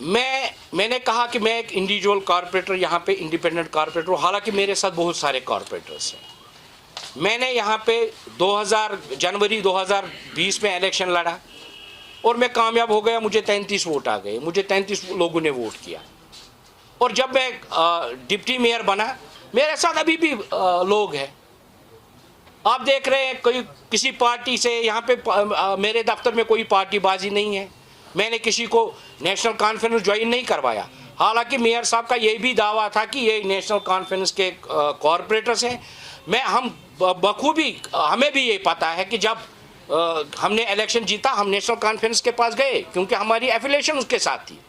मैंने कहा कि मैं एक इंडिविजुअल कॉरपोरेटर, यहाँ पे इंडिपेंडेंट कॉरपोरेटर हूँ, हालांकि मेरे साथ बहुत सारे कॉरपोरेटर्स हैं। मैंने यहाँ पे जनवरी 2020 में इलेक्शन लड़ा और मैं कामयाब हो गया, मुझे 33 वोट आ गए, मुझे 33 लोगों ने वोट किया। और जब मैं डिप्टी मेयर बना, मेरे साथ अभी भी लोग हैं। आप देख रहे हैं कोई किसी पार्टी से यहाँ पे मेरे दफ्तर में कोई पार्टीबाजी नहीं है। मैंने किसी को नेशनल कॉन्फ्रेंस ज्वाइन नहीं करवाया, हालांकि मेयर साहब का ये भी दावा था कि ये नेशनल कॉन्फ्रेंस के कॉरपोरेटर्स हैं। हम बखूबी, हमें भी ये पता है कि जब हमने इलेक्शन जीता, हम नेशनल कॉन्फ्रेंस के पास गए क्योंकि हमारी एफिलिएशन उसके साथ थी।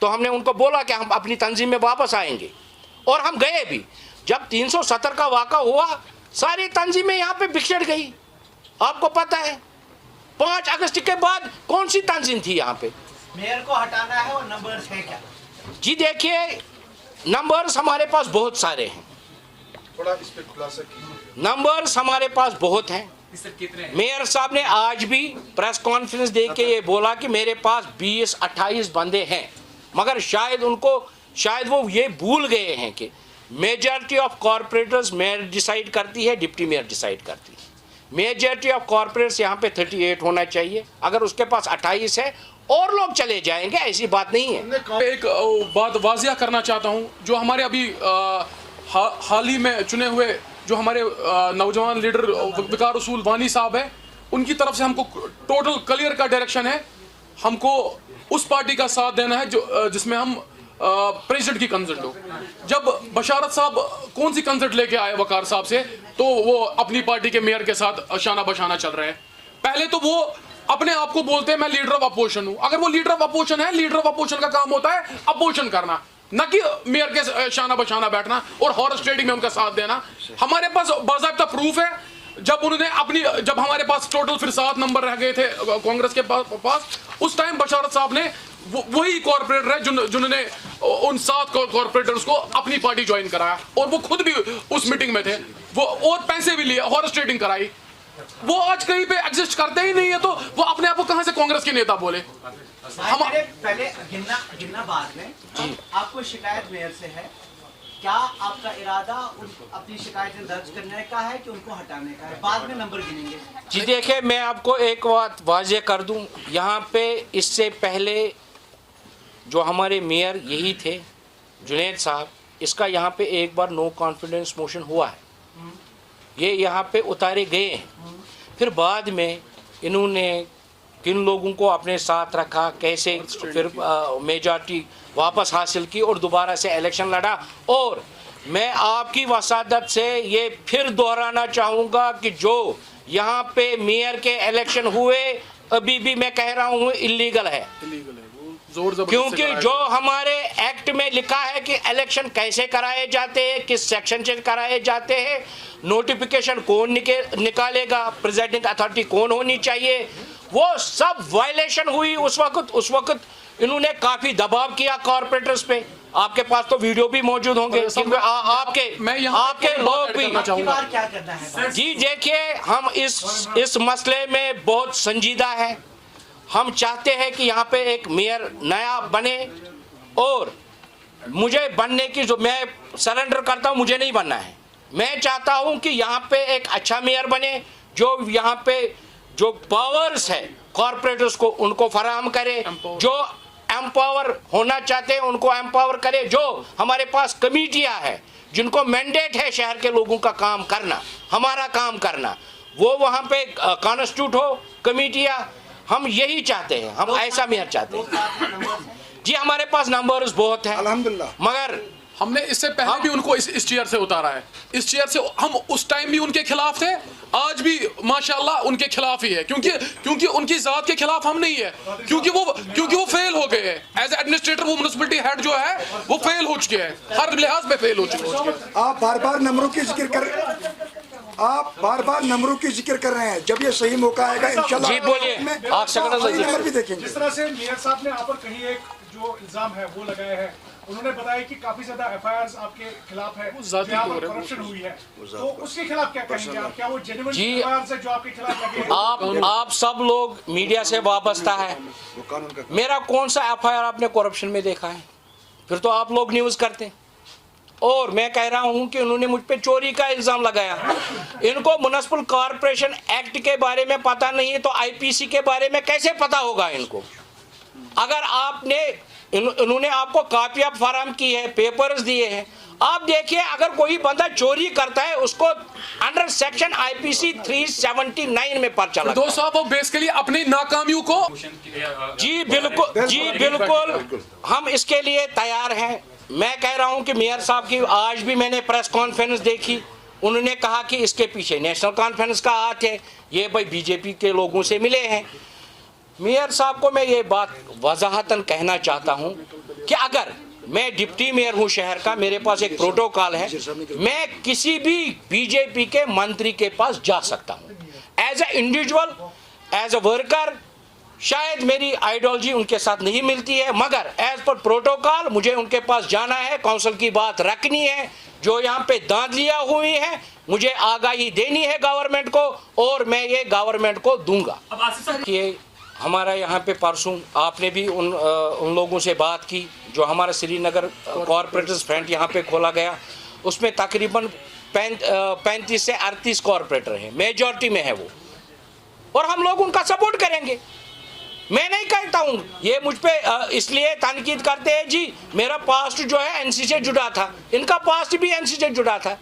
तो हमने उनको बोला कि हम अपनी तंजीम में वापस आएंगे और हम गए भी। जब 370 का वाक़ा हुआ, सारी तंजीमें यहाँ पे बिखर गई। आपको पता है 5 अगस्त के बाद कौन सी तंजीम थी यहाँ पे? मेयर को हटाना है और नंबर्स है क्या? जी देखिए, नंबर्स हमारे पास बहुत सारे हैं, थोड़ा इस पे खुलासा कीजिए। नंबर्स हमारे पास बहुत हैं। कितने हैं? मेयर साहब ने आज भी प्रेस कॉन्फ्रेंस दे के ये बोला कि मेरे पास 20-28 बंदे हैं, मगर शायद वो ये भूल गए हैं कि majority of corporators mayor decide करती है, डिप्टी मेयर डिसाइड करती है। मेजॉरिटी ऑफ कॉरपोरेट्स यहाँ पे 38 होना चाहिए। अगर उसके पास 28 है और लोग चले जाएंगे, ऐसी बात नहीं है। एक बात वाजिया करना चाहता हूँ, जो हमारे अभी हाल ही में चुने हुए जो हमारे नौजवान लीडर वकार रसूल वानी साहब है, उनकी तरफ से हमको टोटल क्लियर का डायरेक्शन है, हमको उस पार्टी का साथ देना है जो जिसमें हम प्रेसिडेंट की कंसल्ट हो। जब बशारत साहब कौन सी कंसल्ट लेके आए वकार साहब से, तो वो अपनी पार्टी के मेयर के साथ शाना बशाना चल रहे हैं। पहले तो वो अपने आप को बोलते हैं मैं लीडर ऑफ अपोजिशन हूं। अगर वो लीडर ऑफ अपोजिशन है, लीडर ऑफ अपोजिशन का काम होता है अपोजिशन करना, न कि मेयर के शाना बशाना बैठना और हॉर्स ट्रेडिंग में उनका साथ देना। हमारे पास बाज़ाब्ता प्रूफ है। जब हमारे पास टोटल फिर 7 नंबर रह गए थे कांग्रेस के पास, उस टाइम बशारत साहब ने वही कॉर्पोरेटर है जिन्होंने उन 7 कॉर्पोरेटर्स को अपनी पार्टी ज्वाइन कराया, और वो खुद भी उस मीटिंग में थे, वो और पैसे भी लिए, हॉर्स ट्रेडिंग कराई। वो आज कहीं पे एग्जिस्ट करते ही नहीं है, तो वो अपने आप को कहां से कांग्रेस के नेता बोले? हम पहले गिनना बाद में। आपको शिकायत मेयर से है, क्या आपका इरादा अपनी शिकायतें दर्ज करने का है कि उनको हटाने का है? बाद में नंबर गिनेंगे। जी देखिए, मैं आपको एक बात वाज़ेह कर दूं, यहाँ पे इससे पहले जो हमारे मेयर यही थे जुनैद साहब, इसका यहाँ पे एक बार नो कॉन्फिडेंस मोशन हुआ है, ये यहाँ पे उतारे गए हैं। फिर बाद में इन्होंने किन लोगों को अपने साथ रखा, कैसे फिर मेजॉरिटी वापस हासिल की और दोबारा से इलेक्शन लड़ा। और मैं आपकी वसादत से ये फिर दोहराना चाहूँगा कि जो यहाँ पे मेयर के इलेक्शन हुए, अभी भी मैं कह रहा हूँ इलीगल है, क्योंकि जो हमारे एक्ट में लिखा है कि इलेक्शन कैसे कराए जाते हैं, किस सेक्शन से कराए जाते हैं, नोटिफिकेशन कौन निकालेगा, प्रेसिडेंट अथॉरिटी कौन होनी चाहिए, वो सब वायलेशन हुई। उस वक्त इन्होंने काफी दबाव किया कॉर्पोरेटर्स पे। आपके पास तो वीडियो भी मौजूद होंगे, आपके लोग भी। क्या करना है? जी देखिए, हम इस मसले में बहुत संजीदा है। हम चाहते हैं कि यहाँ पे एक मेयर नया बने, और मुझे बनने की, जो मैं सरेंडर करता हूँ, मुझे नहीं बनना है। मैं चाहता हूँ कि यहाँ पे एक अच्छा मेयर बने, जो यहाँ पे जो पावर्स है कॉर्पोरेटर्स को, उनको फराहम करे, जो एम्पावर होना चाहते हैं उनको एम्पावर करे, जो हमारे पास कमेटियाँ हैं जिनको मैंडेट है शहर के लोगों का काम करना, हमारा काम करना, वो वहाँ पे कॉन्स्टिट्यूट हो कमेटियाँ। हम यही चाहते हैं, हम ऐसा मेयर चाहते हैं। जी हमारे पास नंबर्स बहुत हैं अल्हम्दुलिल्लाह, मगर हमने इससे पहले भी उनको इस चेयर से उतारा है। इस चेयर से हम उस टाइम भी उनके खिलाफ थे, आज भी माशाल्लाह उनके खिलाफ ही है, क्योंकि उनकी जात के खिलाफ हम नहीं है, क्योंकि वो फेल हो गए हैं एज एडमिनिस्ट्रेटर। वो म्युनिसिपैलिटी हेड जो है वो फेल हो चुके हैं, हर लिहाज में फेल हो चुके हैं। आप बार बार नंबरों की जिक्र कर रहे हैं। जब ये सही मौका आएगा इंशाल्लाह जी बोलिए, आप नंबर भी देखेंगे। जिस तरह से मेयर साहब ने आप पर कहीं एक जो इल्जाम है वो लगाया है उन्होंने बताया कि काफी ज्यादा एफआईआर आपके खिलाफ है, जाती जहाँ हो पर रहा है, करप्शन हुई है, तो उसके खिलाफ क्या कहेंगे आप? क्या वो जेन्युइन जी। एफआईआर है जो आपके खिलाफ लगे हैं? आप सब लोग मीडिया से वाबस्ता है, मेरा कौन सा एफआईआर आपने करप्शन में देखा है? फिर तो आप लोग न्यूज़ करते हैं। और मैं कह रहा हूं कि उन्होंने मुझ पे चोरी का इल्ज़ाम लगाया। इनको म्युनिसिपल कॉरपोरेशन एक्ट के बारे में पता नहीं है, तो आईपीसी के बारे में कैसे पता होगा इनको? अगर आपने इन्होंने आपको कापियाँ फराहम की है, पेपर्स दिए हैं, आप देखिए अगर कोई बंदा चोरी करता है उसको अंडर सेक्शन आईपीसी 379 में पर्चा लगता है। दोस्त साहब, वो बेसिकली अपनी नाकामियों को जी बिल्कुल हम इसके लिए तैयार हैं। मैं कह रहा हूं कि मेयर साहब की आज भी मैंने प्रेस कॉन्फ्रेंस देखी, उन्होंने कहा कि इसके पीछे नेशनल कॉन्फ्रेंस का हाथ है, ये भाई बीजेपी के लोगों से मिले हैं। मेयर साहब को मैं ये बात वजाहतन कहना चाहता हूं कि अगर मैं डिप्टी मेयर हूं शहर का, मेरे पास एक प्रोटोकॉल है, मैं किसी भी बीजेपी के मंत्री के पास जा सकता हूं as a individual, as a worker. शायद मेरी आइडियोलॉजी उनके साथ नहीं मिलती है, मगर एज पर प्रोटोकॉल मुझे उनके पास जाना है, काउंसिल की बात रखनी है, जो यहाँ पे धांधलियाँ हुई है मुझे आगाही देनी है गवर्नमेंट को, और मैं ये गवर्नमेंट को दूंगा। कि हमारा यहाँ पे परसों आपने भी उन लोगों से बात की, जो हमारा श्रीनगर कॉरपोरेटर्स फ्रंट यहाँ पे खोला गया, उसमें तकरीबन 35 से 38 कॉरपोरेटर हैं, मेजॉरिटी में है वो, और हम लोग उनका सपोर्ट करेंगे। मैं नहीं कहता हूँ, ये मुझ पे इसलिए तनकीद करते हैं जी मेरा पास्ट जो है एनसी से जुड़ा था, इनका पास्ट भी एनसी से जुड़ा था।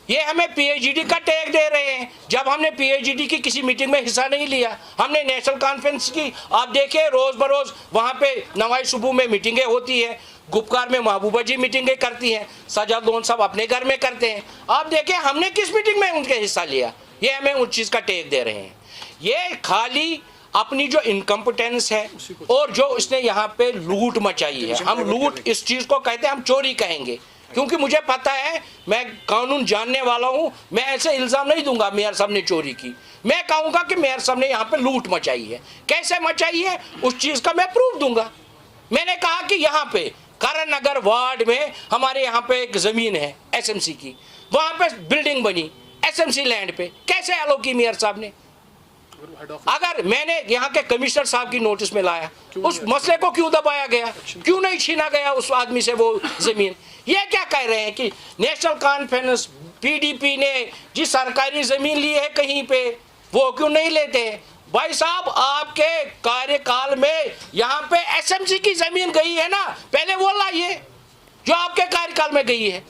ये हमें पीएचडी का टैग दे रहे हैं, जब हमने पीएचडी की किसी मीटिंग में हिस्सा नहीं लिया। हमने नेशनल कॉन्फ्रेंस की, आप देखिए रोज़ बरोज़ वहाँ पे नवाई सुबह में मीटिंगें होती है, गुपकार में महबूबा जी मीटिंगें करती हैं, सजाद लोन साहब अपने घर में करते हैं। आप देखिए हमने किस मीटिंग में उनके हिस्सा लिया, ये हमें उस चीज़ का टैग दे रहे हैं। ये खाली अपनी जो इनकम्पिटेंस है और जो इसने यहाँ पे लूट मचाई है, हम लूट इस चीज़ को कहते हैं, हम चोरी कहेंगे, क्योंकि मुझे पता है, मैं कानून जानने वाला हूँ। मैं ऐसे इल्ज़ाम नहीं दूंगा मेयर साहब ने चोरी की, मैं कहूँगा कि मेयर साहब ने यहाँ पे लूट मचाई है। कैसे मचाई है उस चीज़ का मैं प्रूफ दूंगा। मैंने कहा कि यहाँ पे करण नगर वार्ड में हमारे यहाँ पे एक ज़मीन है एसएमसी की, वहाँ पे बिल्डिंग बनी एसएमसी लैंड पे, कैसे अलो की मेयर साहब ने? अगर मैंने यहाँ के कमिश्नर साहब की नोटिस में लाया, उस मसले को क्यों दबाया गया, क्यों नहीं छीना गया उस आदमी से वो जमीन? ये क्या कह रहे हैं कि नेशनल कॉन्फ्रेंस पीडीपी ने जी सरकारी जमीन ली है कहीं पे, वो क्यों नहीं लेते? भाई साहब आपके कार्यकाल में यहाँ पे एसएमसी की जमीन गई है ना, पहले वो लाइए जो आपके कार्यकाल में गई है।